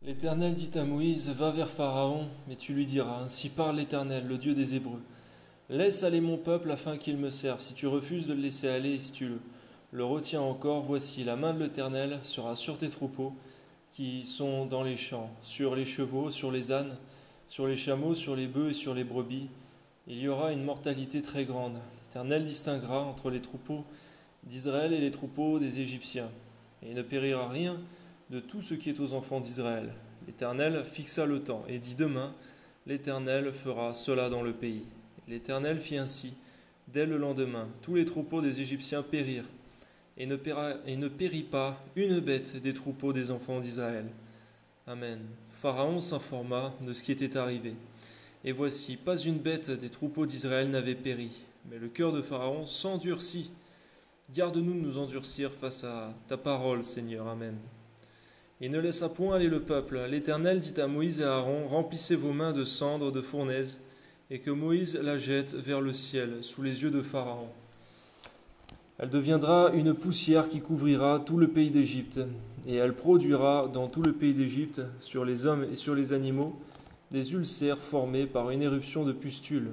L'Éternel dit à Moïse, va vers Pharaon, et tu lui diras, ainsi parle l'Éternel, le Dieu des Hébreux. Laisse aller mon peuple afin qu'il me serve. Si tu refuses de le laisser aller, et si tu le retiens encore, voici, la main de l'Éternel sera sur tes troupeaux qui sont dans les champs, sur les chevaux, sur les ânes, sur les chameaux, sur les bœufs et sur les brebis. Il y aura une mortalité très grande. L'Éternel distinguera entre les troupeaux d'Israël et les troupeaux des Égyptiens. Et il ne périra rien de tout ce qui est aux enfants d'Israël. L'Éternel fixa le temps et dit demain, l'Éternel fera cela dans le pays. Et l'Éternel fit ainsi. Dès le lendemain, tous les troupeaux des Égyptiens périrent, et ne périt pas une bête des troupeaux des enfants d'Israël. Amen. Pharaon s'informa de ce qui était arrivé. Et voici, pas une bête des troupeaux d'Israël n'avait péri. Mais le cœur de Pharaon s'endurcit. Garde-nous de nous endurcir face à ta parole, Seigneur. Amen. Et ne laissa point aller le peuple. L'Éternel dit à Moïse et à Aaron, remplissez vos mains de cendres de fournaise, et que Moïse la jette vers le ciel, sous les yeux de Pharaon. Elle deviendra une poussière qui couvrira tout le pays d'Égypte, et elle produira dans tout le pays d'Égypte, sur les hommes et sur les animaux, des ulcères formés par une éruption de pustules.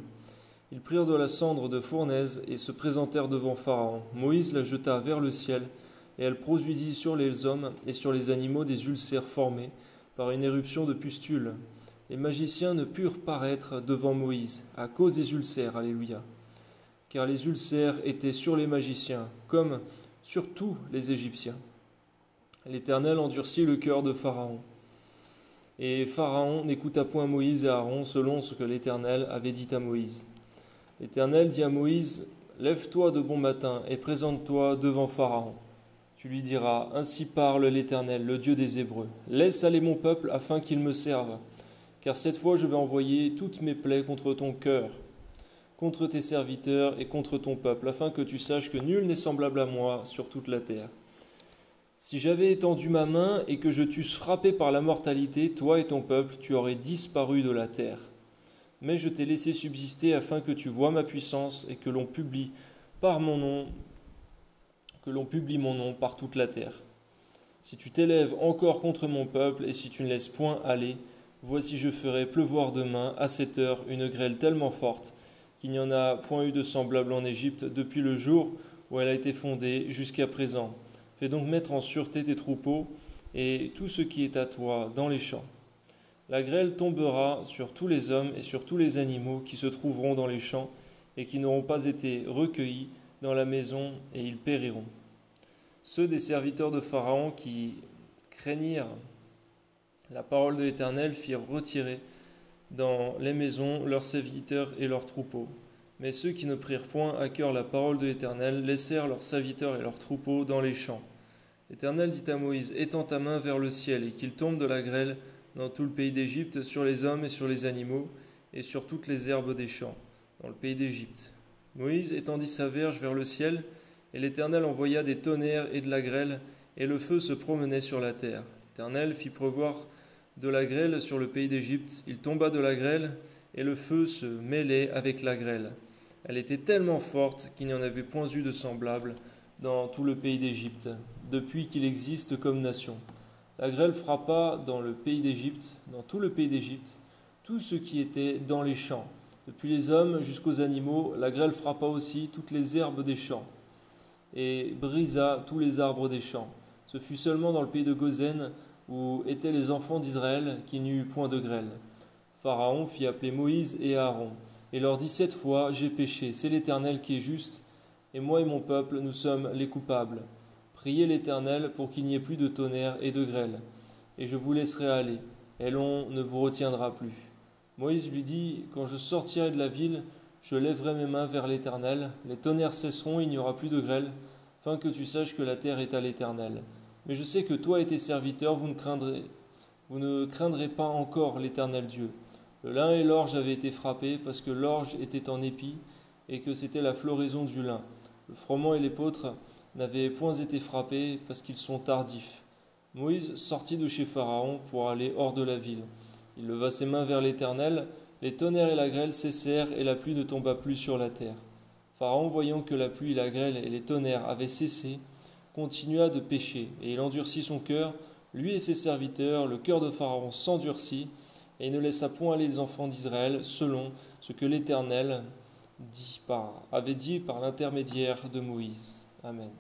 Ils prirent de la cendre de fournaise et se présentèrent devant Pharaon. Moïse la jeta vers le ciel, et elle produisit sur les hommes et sur les animaux des ulcères formés par une éruption de pustules. Les magiciens ne purent paraître devant Moïse, à cause des ulcères, alléluia. Car les ulcères étaient sur les magiciens, comme sur tous les Égyptiens. L'Éternel endurcit le cœur de Pharaon. Et Pharaon n'écouta point Moïse et Aaron selon ce que l'Éternel avait dit à Moïse. L'Éternel dit à Moïse, lève-toi de bon matin et présente-toi devant Pharaon. Tu lui diras, ainsi parle l'Éternel, le Dieu des Hébreux. Laisse aller mon peuple afin qu'il me serve, car cette fois je vais envoyer toutes mes plaies contre ton cœur, contre tes serviteurs et contre ton peuple, afin que tu saches que nul n'est semblable à moi sur toute la terre. Si j'avais étendu ma main et que je t'eusse frappé par la mortalité, toi et ton peuple, tu aurais disparu de la terre. Mais je t'ai laissé subsister afin que tu voies ma puissance et que l'on publie mon nom par toute la terre. Si tu t'élèves encore contre mon peuple et si tu ne laisses point aller, voici je ferai pleuvoir demain à cette heure une grêle tellement forte qu'il n'y en a point eu de semblable en Égypte depuis le jour où elle a été fondée jusqu'à présent. Fais donc mettre en sûreté tes troupeaux et tout ce qui est à toi dans les champs. La grêle tombera sur tous les hommes et sur tous les animaux qui se trouveront dans les champs et qui n'auront pas été recueillis dans la maison, et ils périront. Ceux des serviteurs de Pharaon qui craignirent la parole de l'Éternel firent retirer dans les maisons leurs serviteurs et leurs troupeaux. Mais ceux qui ne prirent point à cœur la parole de l'Éternel laissèrent leurs serviteurs et leurs troupeaux dans les champs. L'Éternel dit à Moïse, étends ta main vers le ciel, et qu'il tombe de la grêle dans tout le pays d'Égypte, sur les hommes et sur les animaux, et sur toutes les herbes des champs, dans le pays d'Égypte. Moïse étendit sa verge vers le ciel, et l'Éternel envoya des tonnerres et de la grêle, et le feu se promenait sur la terre. L'Éternel fit pleuvoir de la grêle sur le pays d'Égypte. Il tomba de la grêle, et le feu se mêlait avec la grêle. Elle était tellement forte qu'il n'y en avait point eu de semblable dans tout le pays d'Égypte, depuis qu'il existe comme nation. La grêle frappa dans le pays d'Égypte, dans tout le pays d'Égypte, tout ce qui était dans les champs. Depuis les hommes jusqu'aux animaux, la grêle frappa aussi toutes les herbes des champs et brisa tous les arbres des champs. Ce fut seulement dans le pays de Gozen, où étaient les enfants d'Israël, qu'il n'y eut point de grêle. Pharaon fit appeler Moïse et Aaron, et leur dit 7 fois, j'ai péché, c'est l'Éternel qui est juste, et moi et mon peuple, nous sommes les coupables. Priez l'Éternel pour qu'il n'y ait plus de tonnerre et de grêle, et je vous laisserai aller, et l'on ne vous retiendra plus. Moïse lui dit, quand je sortirai de la ville, je lèverai mes mains vers l'Éternel, les tonnerres cesseront, il n'y aura plus de grêle, afin que tu saches que la terre est à l'Éternel. Mais je sais que toi et tes serviteurs, vous ne craindrez pas encore l'Éternel Dieu. Le lin et l'orge avaient été frappés, parce que l'orge était en épi, et que c'était la floraison du lin. Le froment et l'épeautre n'avaient point été frappés, parce qu'ils sont tardifs. Moïse sortit de chez Pharaon pour aller hors de la ville. Il leva ses mains vers l'Éternel, les tonnerres et la grêle cessèrent, et la pluie ne tomba plus sur la terre. Pharaon, voyant que la pluie, la grêle et les tonnerres avaient cessé, continua de pécher, et il endurcit son cœur Lui et ses serviteurs, le cœur de Pharaon s'endurcit, et il ne laissa point aller les enfants d'Israël selon ce que l'Éternel avait dit par l'intermédiaire de Moïse. Amen.